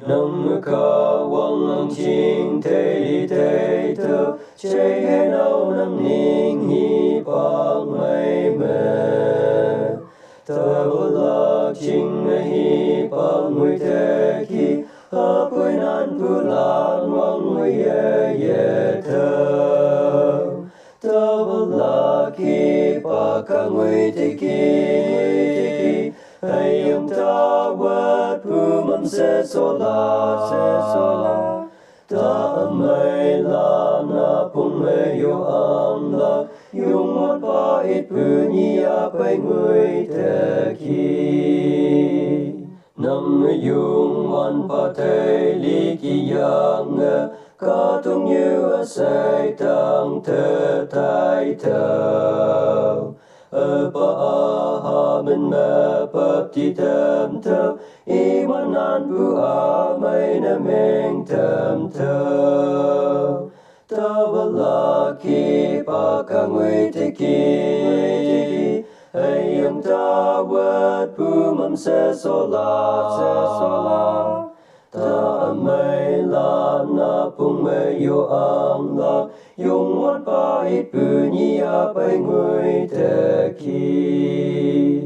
nâng khờ quăng nâng chinh thế đi thế thơ chế hết nâu nâng ninh hi bằng mây mê thơ vô lạc chinh hi bằng người thế khi hợp với nan phu lan quăng người ye thơ thơ vô lạc khi ba ca người thế khi hay ông ta quát phu mâm se so la ta mây la na pung mây yo am la yung một ba ít phu ni a bay người thế khi nam yung man pa te li ki yang ca tung như say tăng thế thái thao ba ha min ma pa ti tam thao iman an pu a mai na meng tam thao ta ba la ki pa ka ngui te ki hay ông ta quát pu mâm se so la ta mây la na pung mây yo am la yung wat pa ít pu ni a bay người thế khi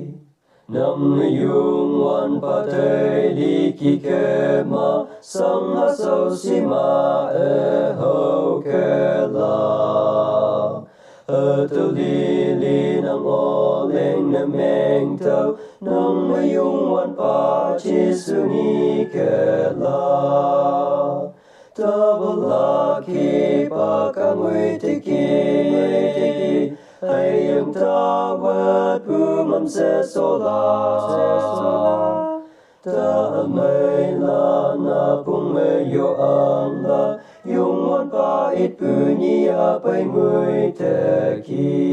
nam yung wan pa te li ki ke ma sang ha so si ma e ho ke la tu li nang o leng na meng tau nang yung wan pa chi su ni ke la ta ba la ki pa ka ngui te ki hay ông ta quát pu mâm se so la ta mây la na pung mây yo am la yung wan pa ít pu ni a bay người thế khi